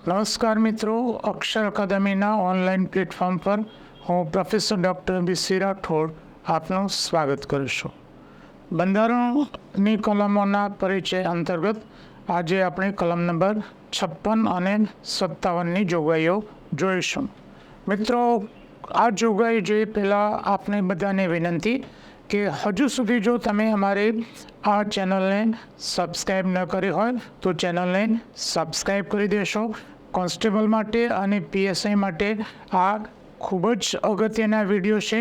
નમસ્કાર મિત્રો, અક્ષર અકાદમીના online platform પર હું પ્રોફેસર ડૉક્ટર બી.સી. રાઠોડ આપનું સ્વાગત કરું છું. બંધારણની કલમોના પરિચય અંતર્ગત આજે આપણે કલમ નંબર 56 અને 57ની જોગવાઈઓ જોઈશું. મિત્રો, આ જોગવાઈ જોઈ પહેલાં આપને બધાને વિનંતી કે હજુ સુધી જો તમે અમારી આ ચેનલને સબસ્ક્રાઈબ ન કરી હોય તો ચેનલને સબસ્ક્રાઈબ કરી દેશો. કોન્સ્ટેબલ માટે અને પીએસઆઈ માટે આ ખૂબ જ અગત્યના વિડીયો છે.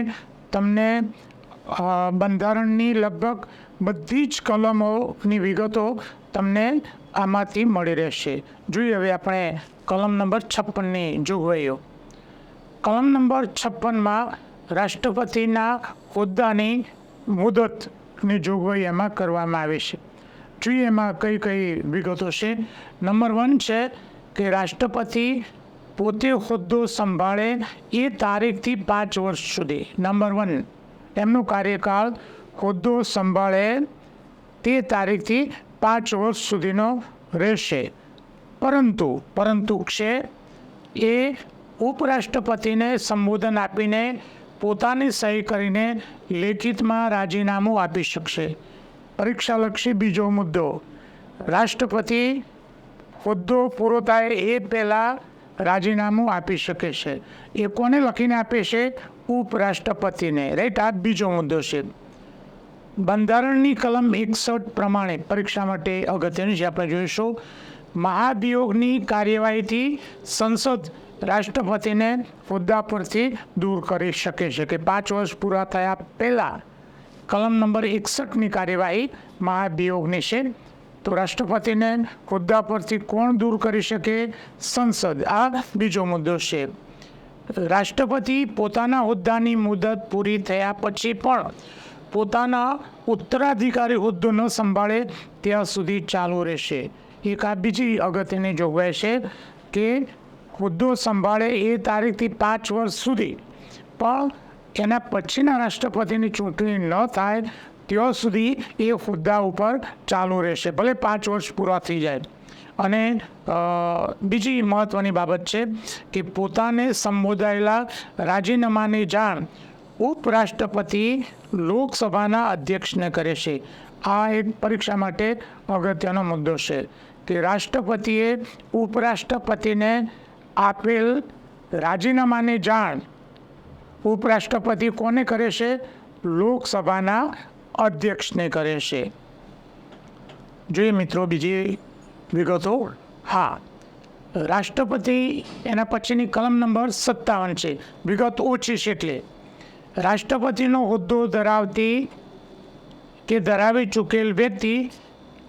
તમને બંધારણની લગભગ બધી જ કલમોની વિગતો તમને આમાંથી મળી રહેશે. જોઈએ હવે આપણે કલમ નંબર 56ની જોગવાઈઓ. કલમ નંબર 56માં રાષ્ટ્રપતિના હોદ્દાની મુદતની જોગવાઈ એમાં કરવામાં આવી છે. જોઈએ એમાં કઈ કઈ વિગતો છે. નંબર 1 છે કે રાષ્ટ્રપતિ પોતે હોદ્દો સંભાળે એ તારીખથી 5 વર્ષ સુધી. નંબર 1, એમનો કાર્યકાળ હોદ્દો સંભાળે તે તારીખથી 5 વર્ષ સુધીનો રહેશે. પરંતુ છે એ ઉપરાષ્ટ્રપતિને સંબોધન આપીને પોતાની સહી કરીને લેખિતમાં રાજીનામું આપી શકશે. પરીક્ષાલક્ષી બીજો મુદ્દો, રાષ્ટ્રપતિ હોદ્દો પૂરો થાય એ પહેલાં રાજીનામું આપી શકે છે. એ કોને લખીને આપે છે? ઉપરાષ્ટ્રપતિને. રાઈટ, આ બીજો મુદ્દો છે. બંધારણની કલમ 61 પ્રમાણે પરીક્ષા માટે અગત્યની છે, આપણે જોઈશું. મહાભિયોગની કાર્યવાહીથી સંસદ રાષ્ટ્રપતિને હોદ્દા પરથી દૂર કરી શકે છે કે 5 વર્ષ પૂરા થયા પહેલાં કલમ નંબર 61ની કાર્યવાહી મહાભિયોગની છે. તો રાષ્ટ્રપતિને હોદ્દા પરથી કોણ દૂર કરી શકે? સંસદ. આ બીજો મુદ્દો છે. રાષ્ટ્રપતિ પોતાના હોદ્દાની મુદત પૂરી થયા પછી પણ પોતાના ઉત્તરાધિકારી હોદ્દો ન સંભાળે ત્યાં સુધી ચાલુ રહેશે. એક આ બીજી અગત્યની જોગવાઈ છે કે હોદ્દો સંભાળે એ તારીખથી 5 વર્ષ સુધી પણ એના પછીના રાષ્ટ્રપતિની ચૂંટણી ન થાય ત્યાં સુધી એ હોદ્દા ઉપર ચાલુ રહેશે, ભલે 5 વર્ષ પૂરા થઈ જાય. અને બીજી મહત્ત્વની બાબત છે કે પોતાને સંબોધાયેલા રાજીનામાની જાણ ઉપરાષ્ટ્રપતિ લોકસભાના અધ્યક્ષને કરે છે. આ એક પરીક્ષા માટે અગત્યનો મુદ્દો છે કે રાષ્ટ્રપતિએ ઉપરાષ્ટ્રપતિને આપેલ રાજીનામાની જાણ ઉપરાષ્ટ્રપતિ કોને કરે છે? લોકસભાના અધ્યક્ષને કરે છે. જોઈએ મિત્રો બીજી વિગતો. હા, રાષ્ટ્રપતિ એના પછીની કલમ નંબર 57 છે. વિગત ઓછી છે એટલે રાષ્ટ્રપતિનો હોદ્દો ધરાવતી કે ધરાવી ચૂકેલ વ્યક્તિ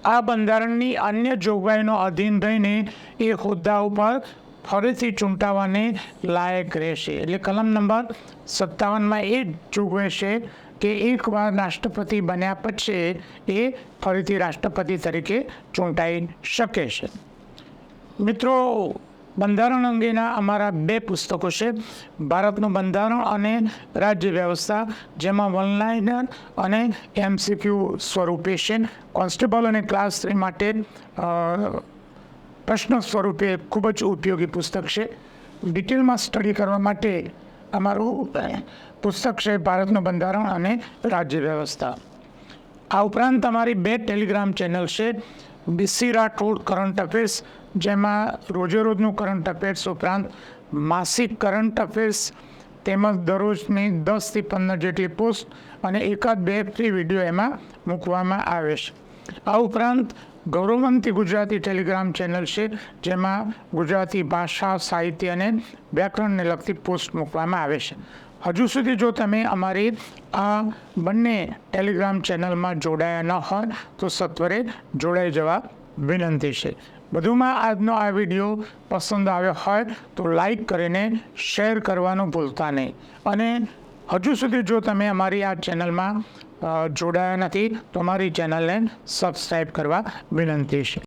આ બંધારણની અન્ય જોગવાઈનો અધીન રહીને એ હોદ્દા ઉપર ફરીથી ચૂંટાવાની લાયક રહેશે. એટલે કલમ નંબર 57માં એ જોગવાઈ છે કે એકવાર રાષ્ટ્રપતિ બન્યા પછી એ ફરીથી રાષ્ટ્રપતિ તરીકે ચૂંટાઈ શકે છે. મિત્રો, બંધારણ અંગેના અમારા 2 પુસ્તકો છે, ભારતનું બંધારણ અને રાજ્ય વ્યવસ્થા, જેમાં વન-લાઇનર અને MCQ સ્વરૂપે છે. કોન્સ્ટેબલ અને ક્લાસ 3 માટે પ્રશ્ન સ્વરૂપે ખૂબ જ ઉપયોગી પુસ્તક છે. ડિટેલમાં સ્ટડી કરવા માટે અમારું પુસ્તક છે ભારતનું બંધારણ અને રાજ્ય વ્યવસ્થા. આ ઉપરાંત અમારી 2 ટેલિગ્રામ ચેનલ છે. બી.સી. રાઠોડ કરંટ અફેર્સ, જેમાં રોજે રોજનું કરંટ અફેર્સ ઉપરાંત માસિક કરંટ અફેર્સ તેમજ દરરોજની 10 થી 15 જેટલી પોસ્ટ અને 1-2 ફ્રી વિડીયો એમાં મૂકવામાં આવે છે. આ ઉપરાંત ગૌરવવંતી ગુજરાતી ટેલિગ્રામ ચેનલ છે, જેમાં ગુજરાતી ભાષા, સાહિત્ય અને વ્યાકરણને લગતી પોસ્ટ મૂકવામાં આવે છે. હજુ સુધી જો તમે અમારી આ બંને ટેલિગ્રામ ચેનલમાં જોડાયા ન હોય તો સત્વરે જોડાઈ જવા વિનંતી છે. વધુમાં આજનો આ વિડીયો પસંદ આવ્યો હોય તો લાઈક કરીને શેર કરવાનું ભૂલતા નહીં. અને હજુ સુધી જો તમે અમારી આ ચેનલમાં જોડાયા નથી તો અમારી ચેનલને સબસ્ક્રાઈબ કરવા વિનંતી છે.